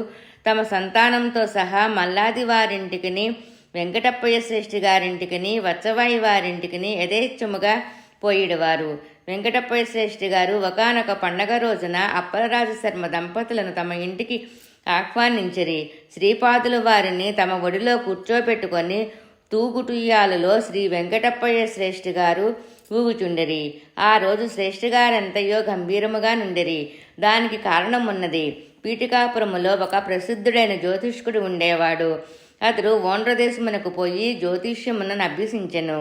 తమ సంతానంతో సహా మల్లాది వారింటికిని వెంకటప్పయ్య శ్రేష్ఠి గారింటికిని వత్సవాయి వారింటికిని యథేచ్ఛముగా పోయిడవారు. వెంకటప్పయ్య శ్రేష్ఠి గారు ఒకానొక పండగ రోజున అప్పలరాజు శర్మ దంపతులను తమ ఇంటికి ఆహ్వానించిరి. శ్రీపాదుల వారిని తమ ఒడిలో కూర్చోబెట్టుకొని తూగుటుయ్యాలలో శ్రీ వెంకటప్పయ్య శ్రేష్ఠి గారు ఊగుచుండిరి. ఆ రోజు శ్రేష్ఠి గారంతయో గంభీరముగా నుండిరి. దానికి కారణమున్నది. పీఠికాపురములో ఒక ప్రసిద్ధుడైన జ్యోతిష్కుడు ఉండేవాడు. అతడు ఓండ్రదేశమునకు పోయి జ్యోతిష్యమునను అభ్యసించెను.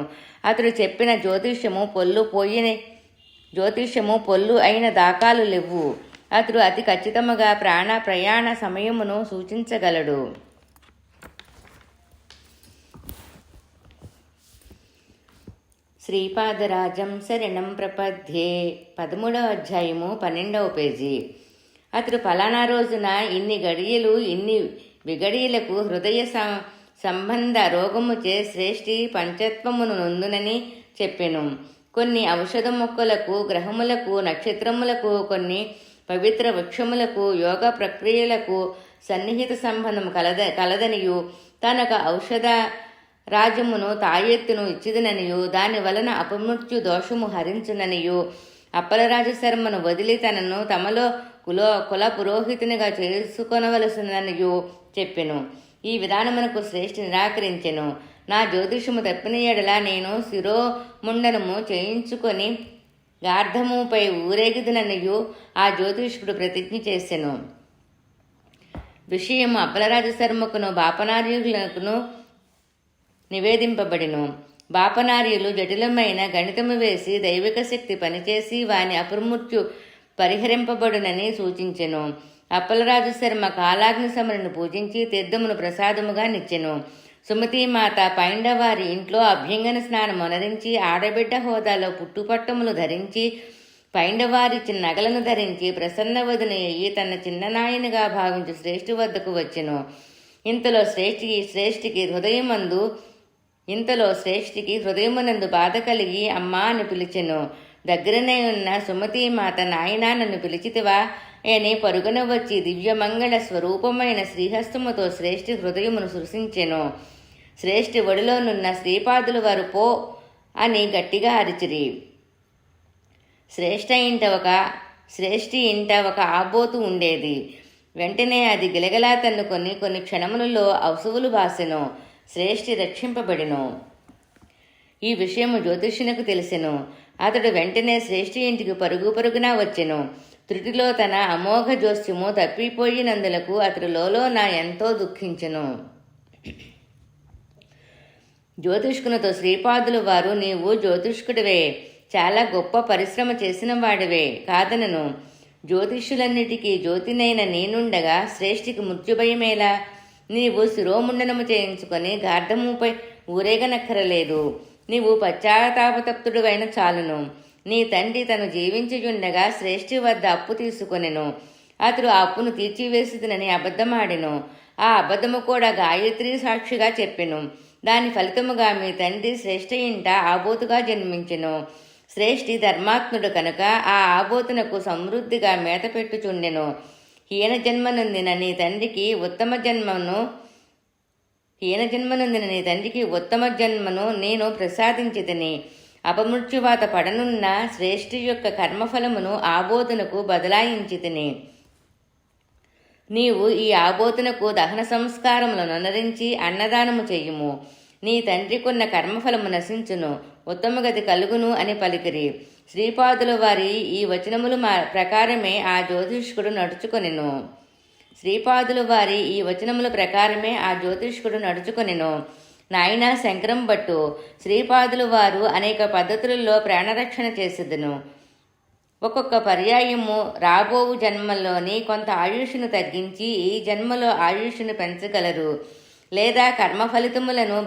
అతడు చెప్పిన జ్యోతిష్యము పొల్లు అయిన దాఖాలు లేవు. అతడు అతి ఖచ్చితముగా ప్రయాణ సమయమును సూచించగలడు. శ్రీపాదరాజం శరణం ప్రపద్యే 13వ అధ్యాయము 12వ పేజీ. అతడు ఫలానా రోజున ఇన్ని గడియలు ఇన్ని విగడియలకు హృదయ సంబంధ రోగముచే శ్రేష్ఠి పంచత్వమును నొందునని చెప్పెను. కొన్ని ఔషధ మొక్కలకు, గ్రహములకు, నక్షత్రములకు, కొన్ని పవిత్ర వృక్షములకు, యోగ ప్రక్రియలకు సన్నిహిత సంబంధం కలదనియు, తనకు ఔషధ రాజమును తాయెత్తును ఇచ్చిదననియు, దాని వలన అపమృత్యు దోషము హరించుననియు, అప్పలరాజు శర్మను వదిలి తనను తమలో కుల పురోహితునిగా చేసుకొనవలసిననియు చెప్పెను. ఈ విధానమునకు శ్రేష్ఠి నిరాకరించెను. నా జ్యోతిషము తప్పిన ఎడల నేను శిరోముండనము చేయించుకొని గార్ధముపై ఊరేగిదుననియు ఆ జ్యోతిష్కుడు ప్రతిజ్ఞ చేసెను. విషయము అప్పలరాజు శర్మకును బాపనార్యులకును నివేదింపబడిను. బాపనార్యులు జటిలమైన గణితము వేసి దైవిక శక్తి పనిచేసి వాని అపమృత్యు పరిహరింపబడునని సూచించెను. అప్పలరాజు శర్మ కాలాగ్ని సమరును పూజించి తీర్థమును ప్రసాదముగా నిచ్చెను. సుమతీమాత పైండవారి ఇంట్లో అభ్యంగన స్నానం అనరించి ఆడబిడ్డ హోదాలో పుట్టుపట్టములు ధరించి పైండవారిచ్చిన నగలను ధరించి ప్రసన్నవదుని అయ్యి తన చిన్ననాయనిగా భావించి శ్రేష్ఠి వద్దకు వచ్చెను. ఇంతలో శ్రేష్ఠికి హృదయమునందు బాధ కలిగి అమ్మా అని పిలిచెను. దగ్గరనే ఉన్న సుమతీమాత నాయనా నన్ను పిలిచితివా అని పరుగున వచ్చి దివ్యమంగళ స్వరూపమైన శ్రీహస్తముతో శ్రేష్ఠి హృదయమును సృశించెను. శ్రేష్ఠి ఒడిలోనున్న శ్రీపాదులు వారు పో అని గట్టిగా అరిచిరి. శ్రేష్ఠి ఇంట ఒక ఆబోతు ఉండేది. వెంటనే అది గిలగలా తన్నుకొని కొన్ని క్షణములలో అసువులు బాసెను. శ్రేష్ఠి రక్షింపబడిను. ఈ విషయము జ్యోతిష్యునకు తెలిసెను. అతడు వెంటనే శ్రేష్ఠి ఇంటికి పరుగున వచ్చెను. త్రుటిలో తన అమోఘ జోస్యము తప్పిపోయినందులకు అతడు లోలోన ఎంతో దుఃఖించెను. జ్యోతిష్కునితో శ్రీపాదులు వారు, నీవు జ్యోతిష్కుడివే, చాలా గొప్ప పరిశ్రమ చేసిన వాడివే కాదనను. జ్యోతిష్యులన్నిటికీ జ్యోతినైన నేనుండగా శ్రేష్ఠికి మృత్యుభయమేలా? నీవు శిరోముండనము చేయించుకొని గార్ధముపై ఊరేగనక్కరలేదు. నీవు పశ్చాత్తాపతప్తుడువైన చాలును. నీ తండ్రి తను జీవించుచుండగా శ్రేష్ఠి వద్ద అప్పు తీసుకొనెను. అతడు ఆ అప్పును తీర్చివేసిదనని అబద్ధమాడెను. ఆ అబద్ధము కూడా గాయత్రి సాక్షిగా చెప్పెను. దాని ఫలితముగా మీ తండ్రి శ్రేష్ఠ ఇంట ఆబోతుగా జన్మించెను. శ్రేష్ఠి ధర్మాత్ముడు కనుక ఆ ఆబోతునకు సమృద్ధిగా మేత పెట్టుచుండెను. హీన జన్మనుందిన నీ తండ్రికి ఉత్తమ జన్మను నేను ప్రసాదించితిని. అపమృత్యువాత పడనున్న శ్రేష్ఠి యొక్క కర్మఫలమును ఆబోతునకు బదలాయించితిని. నీవు ఈ ఆబోతునకు దహన సంస్కారములను అనుసరించి అన్నదానము చెయ్యుము. నీ తండ్రికున్న కర్మఫలము నశించును, ఉత్తమగతి కలుగును అని పలికిరి. శ్రీపాదుల వారి ఈ వచనముల ప్రకారమే ఆ జ్యోతిష్కుడు నడుచుకొనెను. నాయన శంకరం భట్టు, శ్రీపాదులు వారు అనేక పద్ధతులలో ప్రాణరక్షణ చేసేదను. ఒక్కొక్క పర్యాయము రాబోవు జన్మల్లోని కొంత ఆయుష్ను తగ్గించి ఈ జన్మలో ఆయుష్ను పెంచగలరు, లేదా కర్మఫలములను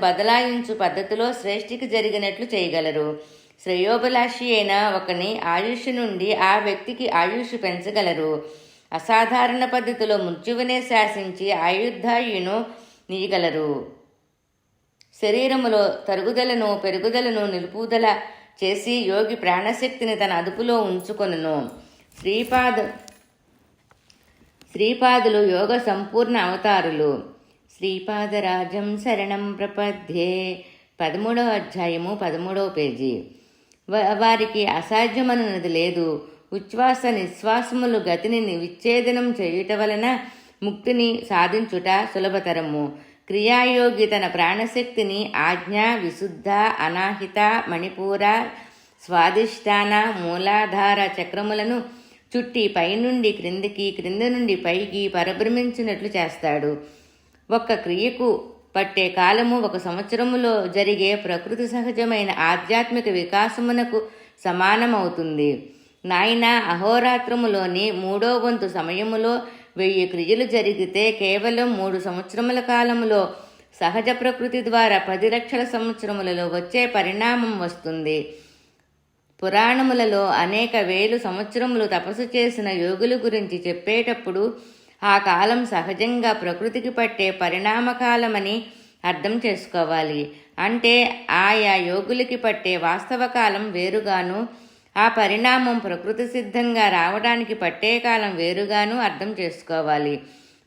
బదలాయించు పద్ధతిలో శ్రేష్ఠికి జరిగినట్లు చేయగలరు. శ్రేయోభిలాషి అయిన ఒకని ఆయుష్ నుండి ఆ వ్యక్తికి ఆయుష్ పెంచగలరు. అసాధారణ పద్ధతిలో మృత్యువునే శాసించి ఆయుర్దాయును నీయగలరు. శరీరములో తరుగుదలను పెరుగుదలను నిలుపుదల చేసి యోగి ప్రాణశక్తిని తన అదుపులో ఉంచుకొనును. శ్రీపాదులు యోగ సంపూర్ణ అవతారులు. శ్రీపాదరాజం శరణం ప్రపద్యే 13వ అధ్యాయము 13వ పేజీ. వారికి అసాధ్యమనున్నది లేదు. ఉచ్ఛ్వాస నిశ్వాసములు గతిని విచ్ఛేదనం చేయుట వలన ముక్తిని సాధించుట సులభతరము. క్రియాయోగి తన ప్రాణశక్తిని ఆజ్ఞ, విశుద్ధ, అనాహిత, మణిపూర, స్వాదిష్టాన, మూలాధార చక్రములను చుట్టి పైనుండి క్రిందికి, క్రింది నుండి పైకి పరిభ్రమించినట్లు చేస్తాడు. ఒక్క క్రియకు పట్టే కాలము 1 సంవత్సరములో జరిగే ప్రకృతి సహజమైన ఆధ్యాత్మిక వికాసమునకు సమానమవుతుంది. నాయన, అహోరాత్రములోని 3వ వంతు సమయములో 1000 క్రియలు జరిగితే కేవలం 3 సంవత్సరముల కాలములో సహజ ప్రకృతి ద్వారా 10 లక్షల సంవత్సరములలో వచ్చే పరిణామం వస్తుంది. పురాణములలో అనేక 1000 సంవత్సరములు తపస్సు చేసిన యోగుల గురించి చెప్పేటప్పుడు ఆ కాలం సహజంగా ప్రకృతికి పట్టే పరిణామకాలమని అర్థం చేసుకోవాలి. అంటే ఆయా యోగులకి పట్టే వాస్తవ కాలం వేరుగాను, ఆ పరిణామం ప్రకృతి సిద్ధంగా రావడానికి పట్టే కాలం వేరుగాను అర్థం చేసుకోవాలి.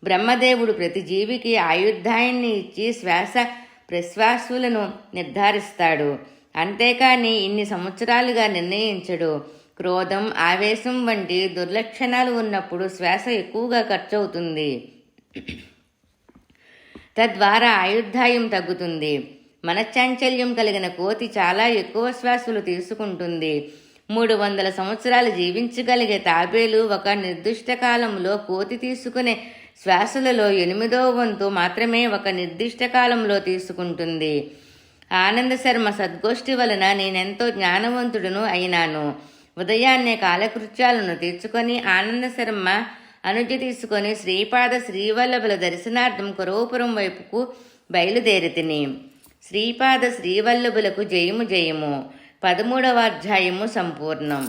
బ్రహ్మదేవుడు ప్రతి జీవికి ఆయుర్దాయాన్ని ఇచ్చి శ్వాస ప్రశ్వాసులను నిర్ధారిస్తాడు. అంతేకాని ఇన్ని సంవత్సరాలుగా నిర్ణయించడు. క్రోధం, ఆవేశం వంటి దుర్లక్షణాలు ఉన్నప్పుడు శ్వాస ఎక్కువగా ఖర్చవుతుంది. తద్వారా ఆయుర్దాయం తగ్గుతుంది. మనశ్చాంచల్యం కలిగిన కోతి చాలా ఎక్కువ శ్వాసలు తీసుకుంటుంది. 300 సంవత్సరాలు జీవించగలిగే తాబేలు ఒక నిర్దిష్ట కాలంలో కోతి తీసుకునే శ్వాసలలో 8వ వంతు మాత్రమే ఒక నిర్దిష్ట కాలంలో తీసుకుంటుంది. ఆనంద శర్మ సద్గోష్ఠి వలన నేనెంతో జ్ఞానవంతుడును అయినాను. ఉదయాన్నే కాలకృత్యాలను తీర్చుకొని ఆనంద శర్మ అనుజ్ఞ తీసుకొని శ్రీపాద శ్రీవల్లభుల దర్శనార్థం కురవపురం వైపుకు బయలుదేరితిని. శ్రీపాద శ్రీవల్లభులకు జయము జయము. 13వ అధ్యాయము సంపూర్ణం.